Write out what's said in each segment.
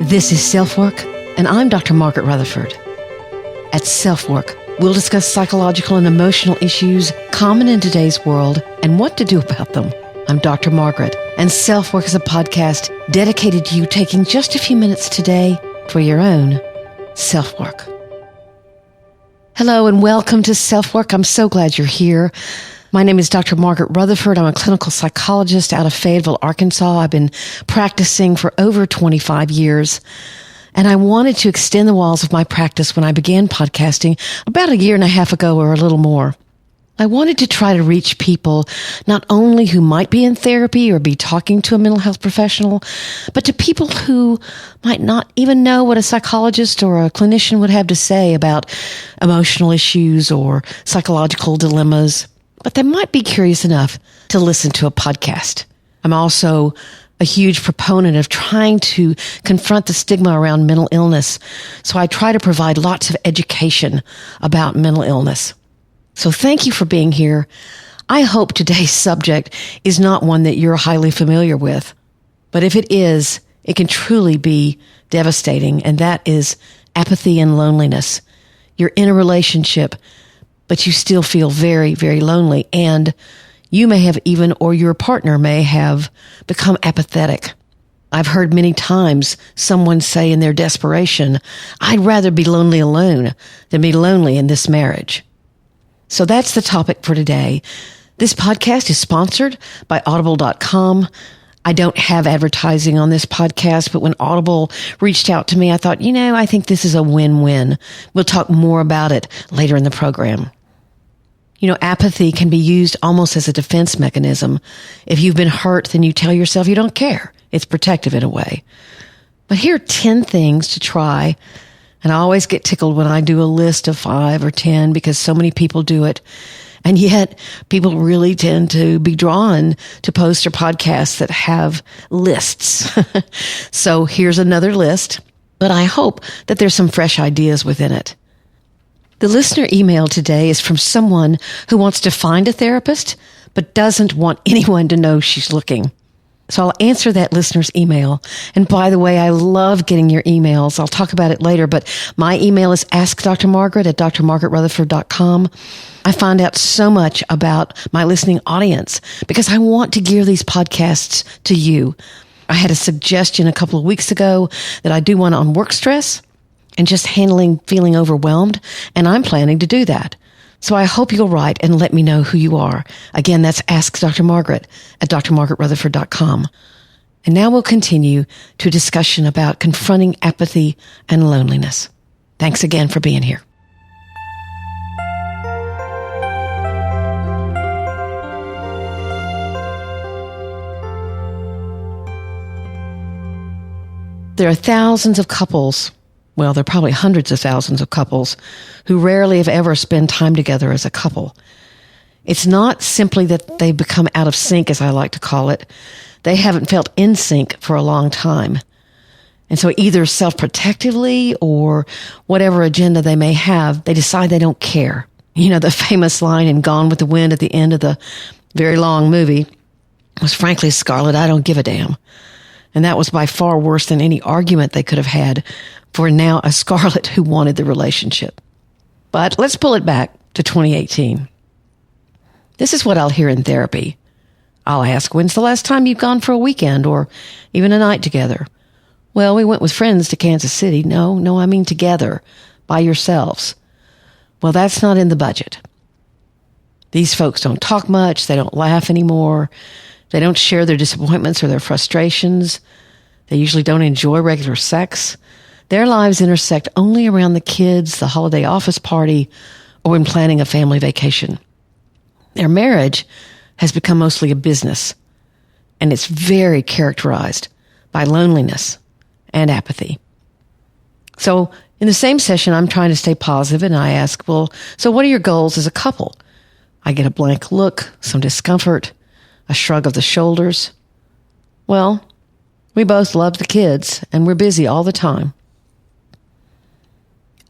This is SelfWork, and I'm Dr. Margaret Rutherford. At SelfWork, we'll discuss psychological and emotional issues common in today's world and what to do about them. I'm Dr. Margaret, and SelfWork is a podcast dedicated to you taking just a few minutes today for your own self-work. Hello and welcome to SelfWork. I'm so glad you're here. My name is Dr. Margaret Rutherford. I'm a clinical psychologist out of Fayetteville, Arkansas. I've been practicing for over 25 years, and I wanted to extend the walls of my practice when I began podcasting about a year and a half ago or a little more. I wanted to try to reach people not only who might be in therapy or be talking to a mental health professional, but to people who might not even know what a psychologist or a clinician would have to say about emotional issues or psychological dilemmas, but they might be curious enough to listen to a podcast. I'm also a huge proponent of trying to confront the stigma around mental illness, so I try to provide lots of education about mental illness. So thank you for being here. I hope today's subject is not one that you're highly familiar with, but if it is, it can truly be devastating, and that is apathy and loneliness. You're in a relationship, but you still feel very, very lonely, and you may have even, or your partner may have become apathetic. I've heard many times someone say in their desperation, I'd rather be lonely alone than be lonely in this marriage. So that's the topic for today. This podcast is sponsored by Audible.com. I don't have advertising on this podcast, but when Audible reached out to me, I thought, I think this is a win-win. We'll talk more about it later in the program. Apathy can be used almost as a defense mechanism. If you've been hurt, then you tell yourself you don't care. It's protective in a way. But here are 10 things to try. And I always get tickled when I do a list of 5 or 10 because so many people do it. And yet people really tend to be drawn to posts or podcasts that have lists. So here's another list, but I hope that there's some fresh ideas within it. The listener email today is from someone who wants to find a therapist, but doesn't want anyone to know she's looking. So I'll answer that listener's email. And by the way, I love getting your emails. I'll talk about it later, but my email is askdrmargaret@drmargaretrutherford.com. I find out so much about my listening audience because I want to gear these podcasts to you. I had a suggestion a couple of weeks ago that I do one on work stress and just handling feeling overwhelmed, and I'm planning to do that. So I hope you'll write and let me know who you are. Again, that's askdrmargaret@drmargaretrutherford.com. And now we'll continue to a discussion about confronting apathy and loneliness. Thanks again for being here. There are thousands of couples, well, there are probably hundreds of thousands of couples who rarely if ever spend time together as a couple. It's not simply that they've become out of sync, as I like to call it. They haven't felt in sync for a long time. And so either self-protectively or whatever agenda they may have, they decide they don't care. The famous line in Gone with the Wind at the end of the very long movie was, frankly, Scarlett, I don't give a damn. And that was by far worse than any argument they could have had for now a Scarlett who wanted the relationship. But let's pull it back to 2018. This is what I'll hear in therapy. I'll ask, when's the last time you've gone for a weekend or even a night together? Well, we went with friends to Kansas City. No, I mean together, by yourselves. Well, that's not in the budget. These folks don't talk much. They don't laugh anymore. They don't share their disappointments or their frustrations. They usually don't enjoy regular sex. Their lives intersect only around the kids, the holiday office party, or when planning a family vacation. Their marriage has become mostly a business, and it's very characterized by loneliness and apathy. So in the same session, I'm trying to stay positive, and I ask, well, so what are your goals as a couple? I get a blank look, some discomfort, a shrug of the shoulders. Well, we both love the kids, and we're busy all the time.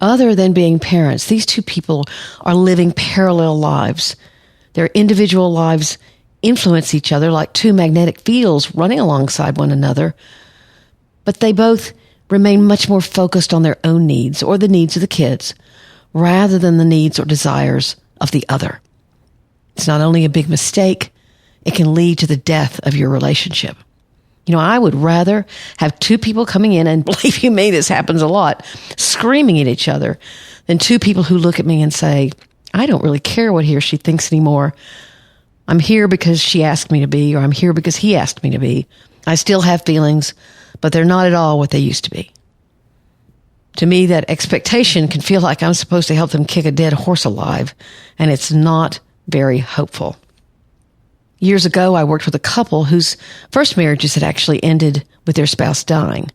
Other than being parents, these two people are living parallel lives. Their individual lives influence each other like two magnetic fields running alongside one another, but they both remain much more focused on their own needs or the needs of the kids rather than the needs or desires of the other. It's not only a big mistake, it can lead to the death of your relationship. I would rather have two people coming in, and believe you me, this happens a lot, screaming at each other, than two people who look at me and say, I don't really care what he or she thinks anymore. I'm here because she asked me to be, or I'm here because he asked me to be. I still have feelings, but they're not at all what they used to be. To me, that expectation can feel like I'm supposed to help them kick a dead horse alive, and it's not very hopeful. Years ago, I worked with a couple whose first marriages had actually ended with their spouse dying.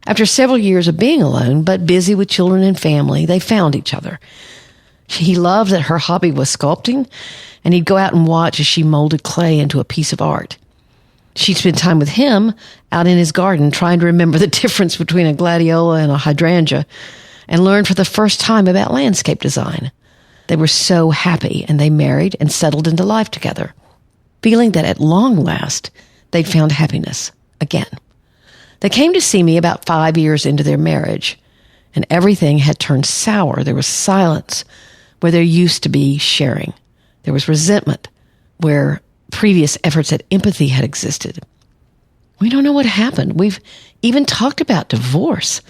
After several years of being alone, but busy with children and family, they found each other. He loved that her hobby was sculpting, and he'd go out and watch as she molded clay into a piece of art. She'd spend time with him out in his garden trying to remember the difference between a gladiola and a hydrangea, and learn for the first time about landscape design. They were so happy, and they married and settled into life together, feeling that at long last, they'd found happiness again. They came to see me about 5 years into their marriage, and everything had turned sour. There was silence where there used to be sharing. There was resentment where previous efforts at empathy had existed. We don't know what happened. We've even talked about divorce,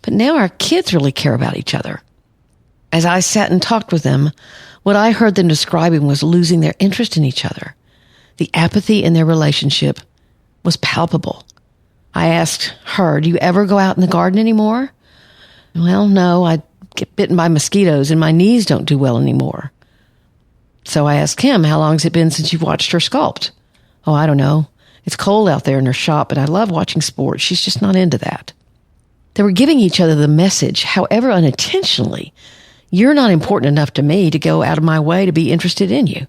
but now our kids really care about each other. As I sat and talked with them, what I heard them describing was losing their interest in each other. The apathy in their relationship was palpable. I asked her, do you ever go out in the garden anymore? Well, no, I get bitten by mosquitoes and my knees don't do well anymore. So I asked him, how long has it been since you've watched her sculpt? Oh, I don't know. It's cold out there in her shop, but I love watching sports. She's just not into that. They were giving each other the message, however unintentionally, you're not important enough to me to go out of my way to be interested in you.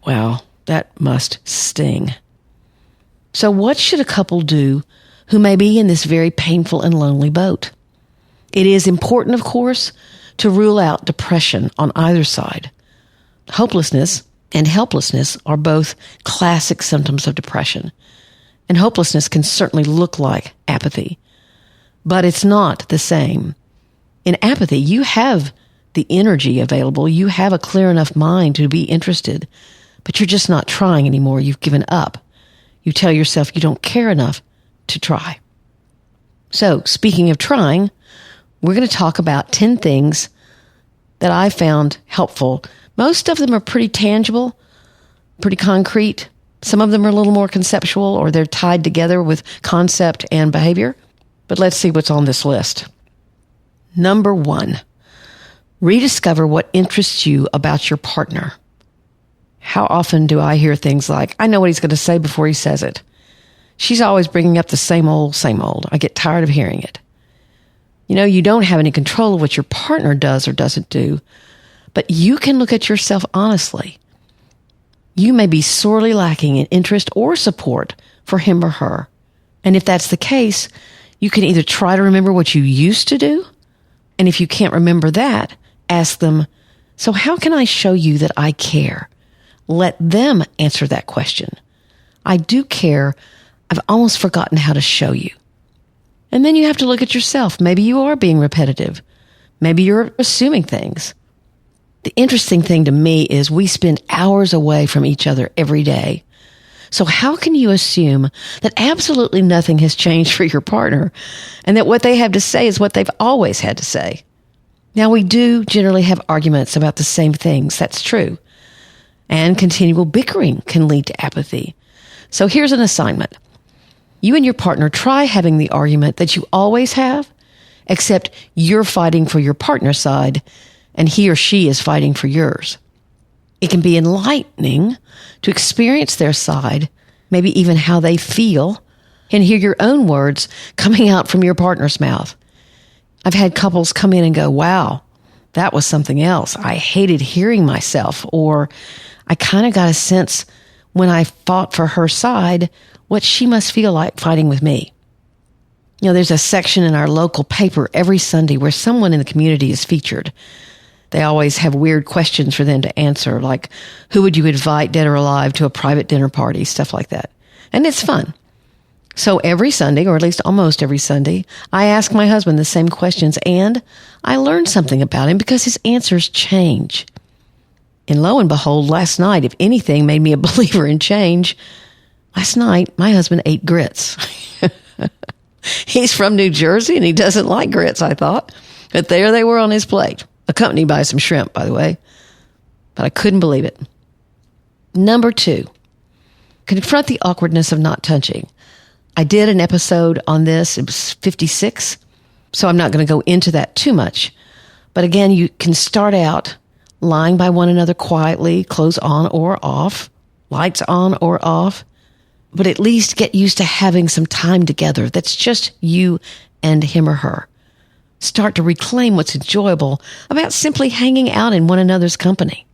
Wow, that must sting. So what should a couple do who may be in this very painful and lonely boat? It is important, of course, to rule out depression on either side. Hopelessness and helplessness are both classic symptoms of depression, and hopelessness can certainly look like apathy, but it's not the same. In apathy, you have the energy available, you have a clear enough mind to be interested, but you're just not trying anymore. You've given up. You tell yourself you don't care enough to try. So, speaking of trying, we're going to talk about 10 things that I found helpful. Most of them are pretty tangible, pretty concrete. Some of them are a little more conceptual, or they're tied together with concept and behavior. But let's see what's on this list. Number 1, rediscover what interests you about your partner. How often do I hear things like, I know what he's going to say before he says it. She's always bringing up the same old, same old. I get tired of hearing it. You don't have any control of what your partner does or doesn't do, but you can look at yourself honestly. You may be sorely lacking in interest or support for him or her. And if that's the case, you can either try to remember what you used to do, and if you can't remember that, ask them, so how can I show you that I care? Let them answer that question. I do care. I've almost forgotten how to show you. And then you have to look at yourself. Maybe you are being repetitive. Maybe you're assuming things. The interesting thing to me is we spend hours away from each other every day. So how can you assume that absolutely nothing has changed for your partner and that what they have to say is what they've always had to say? Now, we do generally have arguments about the same things. That's true. And continual bickering can lead to apathy. So here's an assignment. You and your partner try having the argument that you always have, except you're fighting for your partner's side and he or she is fighting for yours. It can be enlightening to experience their side, maybe even how they feel, and hear your own words coming out from your partner's mouth. I've had couples come in and go, wow, that was something else. I hated hearing myself, or I kind of got a sense when I fought for her side what she must feel like fighting with me. There's a section in our local paper every Sunday where someone in the community is featured. They always have weird questions for them to answer, like, who would you invite, dead or alive, to a private dinner party, stuff like that. And it's fun. So every Sunday, or at least almost every Sunday, I ask my husband the same questions, and I learn something about him because his answers change. And lo and behold, last night, if anything made me a believer in change, last night, my husband ate grits. He's from New Jersey, and he doesn't like grits, I thought. But there they were on his plate, accompanied by some shrimp, by the way. But I couldn't believe it. Number 2, confront the awkwardness of not touching. I did an episode on this. It was 56, so I'm not going to go into that too much. But again, you can start out lying by one another quietly, clothes on or off, lights on or off, but at least get used to having some time together that's just you and him or her. Start to reclaim what's enjoyable about simply hanging out in one another's company.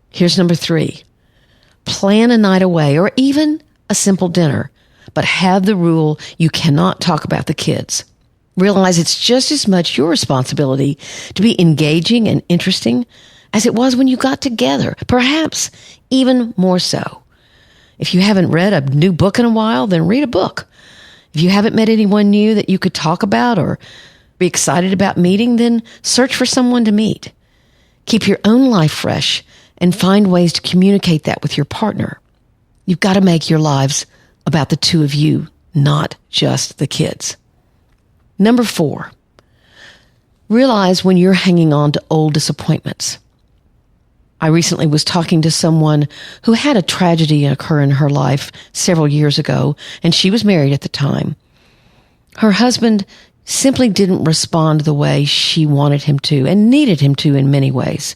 Here's number 3. Plan a night away or even a simple dinner, but have the rule you cannot talk about the kids. Realize it's just as much your responsibility to be engaging and interesting as it was when you got together, perhaps even more so. If you haven't read a new book in a while, then read a book. If you haven't met anyone new that you could talk about or be excited about meeting, then search for someone to meet. Keep your own life fresh and find ways to communicate that with your partner. You've got to make your lives about the two of you, not just the kids. Number 4, realize when you're hanging on to old disappointments. I recently was talking to someone who had a tragedy occur in her life several years ago, and she was married at the time. Her husband simply didn't respond the way she wanted him to and needed him to in many ways.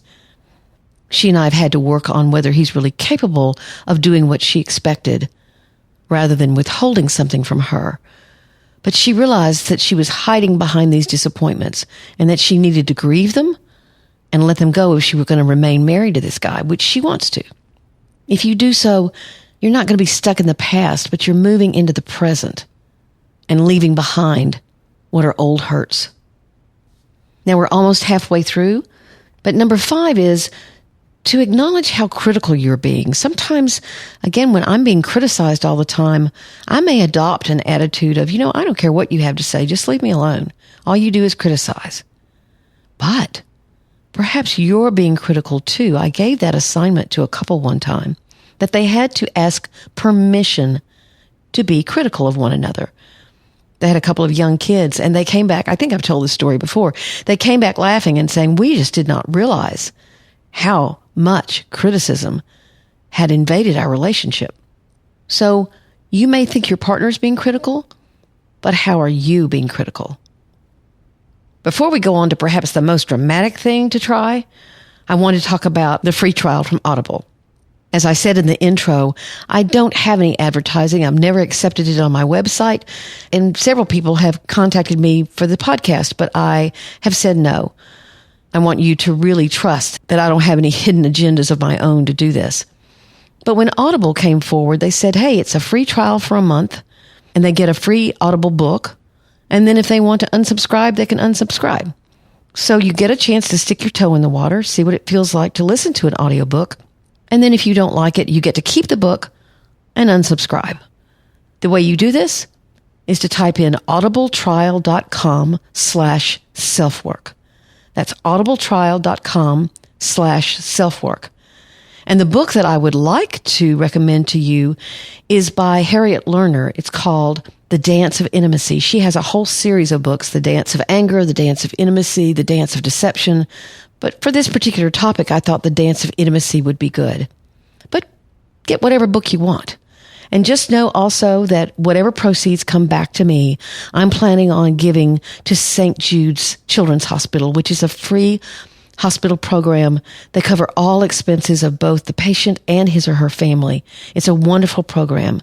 She and I have had to work on whether he's really capable of doing what she expected rather than withholding something from her. But she realized that she was hiding behind these disappointments and that she needed to grieve them and let them go if she were going to remain married to this guy, which she wants to. If you do so, you're not going to be stuck in the past, but you're moving into the present and leaving behind what are old hurts. Now we're almost halfway through, but number 5 is to acknowledge how critical you're being. Sometimes, again, when I'm being criticized all the time, I may adopt an attitude of, I don't care what you have to say, just leave me alone. All you do is criticize. But perhaps you're being critical too. I gave that assignment to a couple one time, that they had to ask permission to be critical of one another. They had a couple of young kids, and they came back. I think I've told this story before. They came back laughing and saying, we just did not realize how much criticism had invaded our relationship. So you may think your partner's being critical, but how are you being critical? Before we go on to perhaps the most dramatic thing to try, I want to talk about the free trial from Audible. As I said in the intro, I don't have any advertising. I've never accepted it on my website, and several people have contacted me for the podcast, but I have said no. I want you to really trust that I don't have any hidden agendas of my own to do this. But when Audible came forward, they said, hey, it's a free trial for a month, and they get a free Audible book. And then if they want to unsubscribe, they can unsubscribe. So you get a chance to stick your toe in the water, see what it feels like to listen to an audiobook. And then if you don't like it, you get to keep the book and unsubscribe. The way you do this is to type in audibletrial.com/selfwork. That's audibletrial.com/selfwork. And the book that I would like to recommend to you is by Harriet Lerner. It's called The Dance of Intimacy. She has a whole series of books, The Dance of Anger, The Dance of Intimacy, The Dance of Deception. But for this particular topic, I thought The Dance of Intimacy would be good. But get whatever book you want. And just know also that whatever proceeds come back to me, I'm planning on giving to St. Jude's Children's Hospital, which is a free hospital program. They cover all expenses of both the patient and his or her family. It's a wonderful program.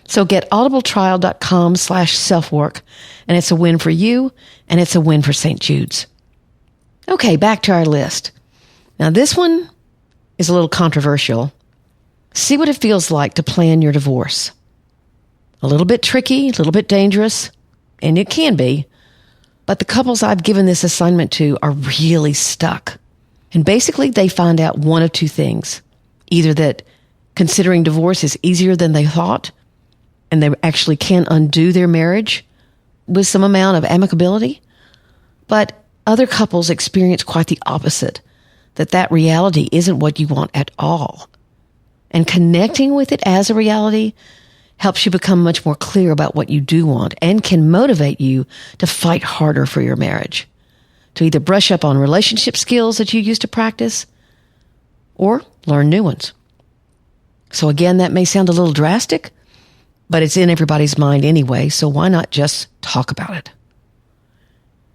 So get audibletrial.com/selfwork, and it's a win for you, and it's a win for St. Jude's. Okay, back to our list. Now this one is a little controversial. See what it feels like to plan your divorce. A little bit tricky, a little bit dangerous, and it can be. But the couples I've given this assignment to are really stuck. And basically, they find out one of two things. Either that considering divorce is easier than they thought, and they actually can undo their marriage with some amount of amicability. But other couples experience quite the opposite, that reality isn't what you want at all. And connecting with it as a reality helps you become much more clear about what you do want and can motivate you to fight harder for your marriage, to either brush up on relationship skills that you used to practice or learn new ones. So again, that may sound a little drastic, but it's in everybody's mind anyway, so why not just talk about it?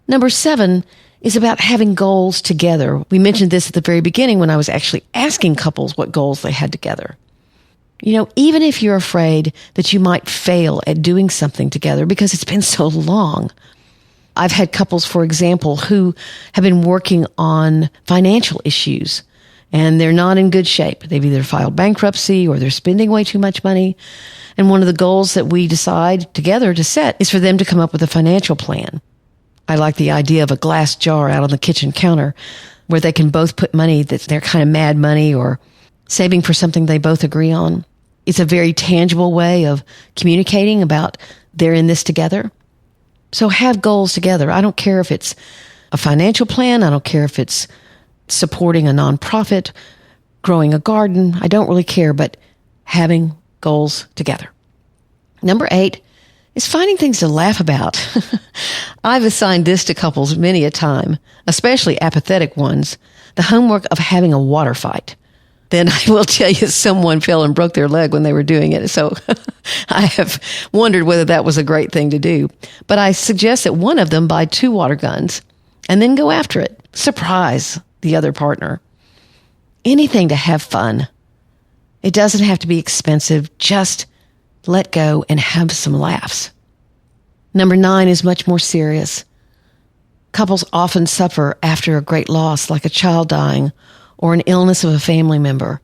Number 7 is about having goals together. We mentioned this at the very beginning when I was actually asking couples what goals they had together. Even if you're afraid that you might fail at doing something together because it's been so long. I've had couples, for example, who have been working on financial issues and they're not in good shape. They've either filed bankruptcy or they're spending way too much money. And one of the goals that we decide together to set is for them to come up with a financial plan. I like the idea of a glass jar out on the kitchen counter where they can both put money that's their kind of mad money or saving for something they both agree on. It's a very tangible way of communicating about they're in this together. So have goals together. I don't care if it's a financial plan. I don't care if it's supporting a nonprofit, growing a garden. I don't really care, but having goals together. Number 8 is finding things to laugh about. I've assigned this to couples many a time, especially apathetic ones, the homework of having a water fight. Then I will tell you someone fell and broke their leg when they were doing it. So I have wondered whether that was a great thing to do. But I suggest that one of them buy 2 water guns and then go after it. Surprise the other partner. Anything to have fun. It doesn't have to be expensive. Just let go and have some laughs. Number 9 is much more serious. Couples often suffer after a great loss, like a child dying or an illness of a family member.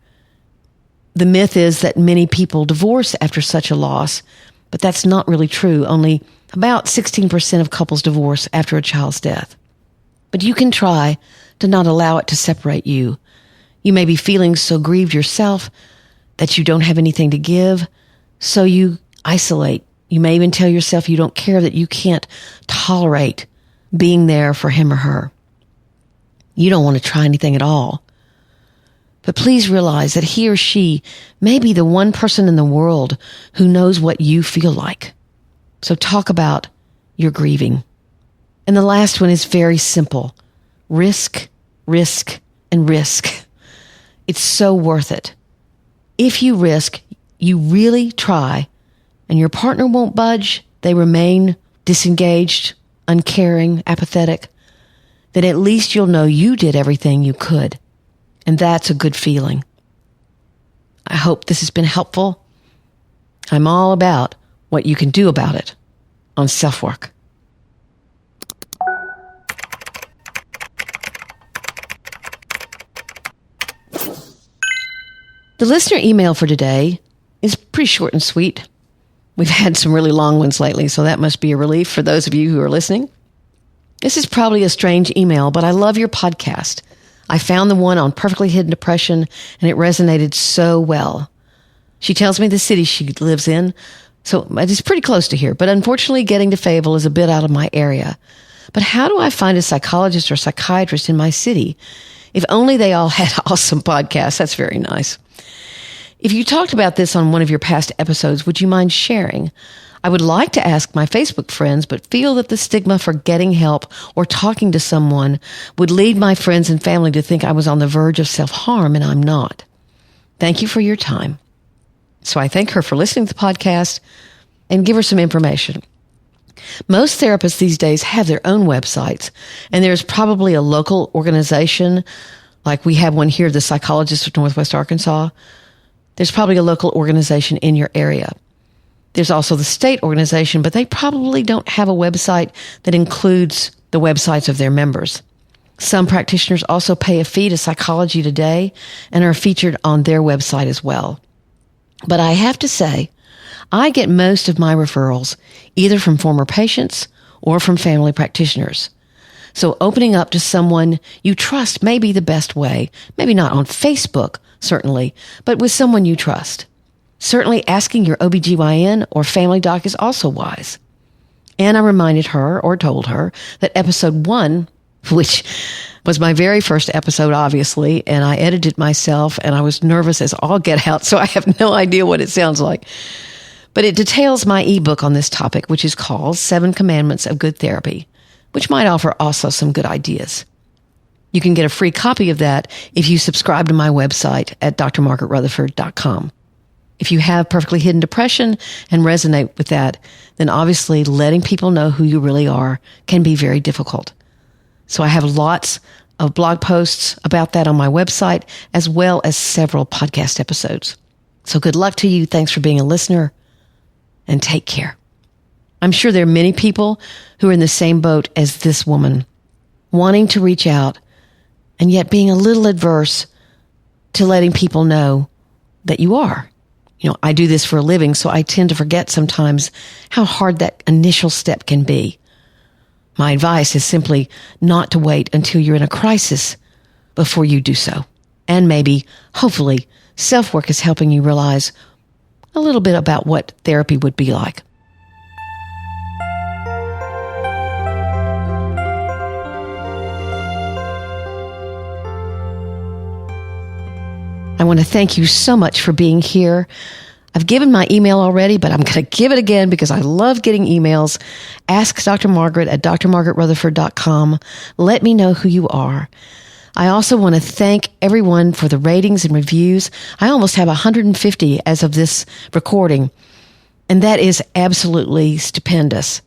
The myth is that many people divorce after such a loss, but that's not really true. Only about 16% of couples divorce after a child's death. But you can try to not allow it to separate you. You may be feeling so grieved yourself that you don't have anything to give, so you isolate. You may even tell yourself you don't care, that you can't tolerate being there for him or her. You don't want to try anything at all. But please realize that he or she may be the one person in the world who knows what you feel like. So talk about your grieving. And the last one is very simple. Risk, risk, and risk. It's so worth it. If you risk, you really try, and your partner won't budge, they remain disengaged, uncaring, apathetic, then at least you'll know you did everything you could. And that's a good feeling. I hope this has been helpful. I'm all about what you can do about it on SelfWork. The listener email for today is pretty short and sweet. We've had some really long ones lately, so that must be a relief for those of you who are listening. This is probably a strange email, but I love your podcast. I found the one on perfectly hidden depression, and it resonated so well. She tells me the city she lives in, so it's pretty close to here, but unfortunately getting to Fayetteville is a bit out of my area. But how do I find a psychologist or psychiatrist in my city? If only they all had awesome podcasts. That's very nice. If you talked about this on one of your past episodes, would you mind sharing? I would like to ask my Facebook friends, but feel that the stigma for getting help or talking to someone would lead my friends and family to think I was on the verge of self-harm, and I'm not. Thank you for your time. So I thank her for listening to the podcast and give her some information. Most therapists these days have their own websites, and there's probably a local organization, like we have one here, the Psychologists of Northwest Arkansas. There's probably a local organization in your area. There's also the state organization, but they probably don't have a website that includes the websites of their members. Some practitioners also pay a fee to Psychology Today and are featured on their website as well. But I have to say, I get most of my referrals either from former patients or from family practitioners. So opening up to someone you trust may be the best way. Maybe not on Facebook, certainly, but with someone you trust. Certainly asking your OBGYN or family doc is also wise. And I reminded her, or told her, that episode 1, which was my very first episode, obviously, and I edited myself, and I was nervous as all get out, so I have no idea what it sounds like. But it details my ebook on this topic, which is called 7 Commandments of Good Therapy, which might offer also some good ideas. You can get a free copy of that if you subscribe to my website at drmargaretrutherford.com. If you have perfectly hidden depression and resonate with that, then obviously letting people know who you really are can be very difficult. So I have lots of blog posts about that on my website, as well as several podcast episodes. So good luck to you. Thanks for being a listener, and take care. I'm sure there are many people who are in the same boat as this woman, wanting to reach out and yet being a little adverse to letting people know that you are. I do this for a living, so I tend to forget sometimes how hard that initial step can be. My advice is simply not to wait until you're in a crisis before you do so. And maybe, hopefully, SelfWork is helping you realize a little bit about what therapy would be like. I want to thank you so much for being here. I've given my email already, but I'm going to give it again because I love getting emails. Ask Dr. Margaret at drmargaretrutherford.com. Let me know who you are. I also want to thank everyone for the ratings and reviews. I almost have 150 as of this recording, and that is absolutely stupendous.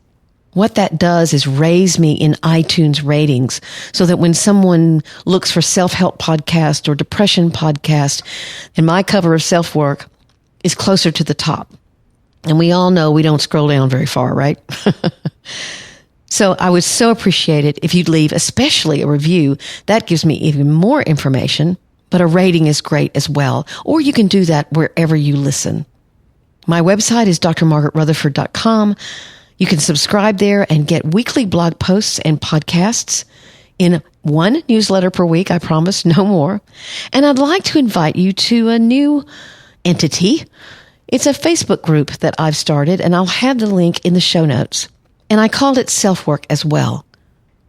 What that does is raise me in iTunes ratings so that when someone looks for self-help podcast or depression podcast, and my cover of SelfWork is closer to the top. And we all know we don't scroll down very far, right? So I would so appreciate it if you'd leave especially a review. That gives me even more information, but a rating is great as well. Or you can do that wherever you listen. My website is drmargaretrutherford.com. You can subscribe there and get weekly blog posts and podcasts in one newsletter per week. I promise, no more. And I'd like to invite you to a new entity. It's a Facebook group that I've started, and I'll have the link in the show notes. And I called it SelfWork as well,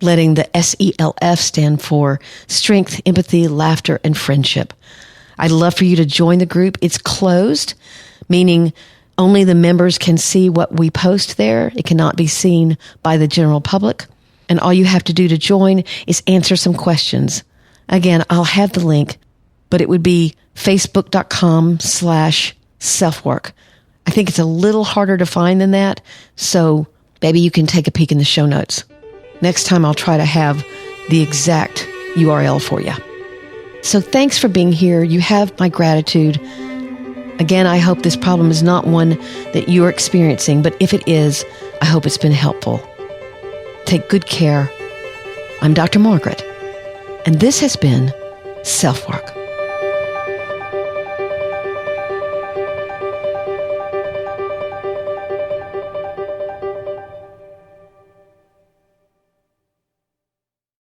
letting the SELF stand for Strength, Empathy, Laughter, and Friendship. I'd love for you to join the group. It's closed, meaning only the members can see what we post there. It cannot be seen by the general public. And all you have to do to join is answer some questions. Again, I'll have the link, but it would be facebook.com/selfwork. I think it's a little harder to find than that, so maybe you can take a peek in the show notes. Next time I'll try to have the exact URL for you. So thanks for being here. You have my gratitude. Again, I hope this problem is not one that you're experiencing, but if it is, I hope it's been helpful. Take good care. I'm Dr. Margaret, and this has been SelfWork.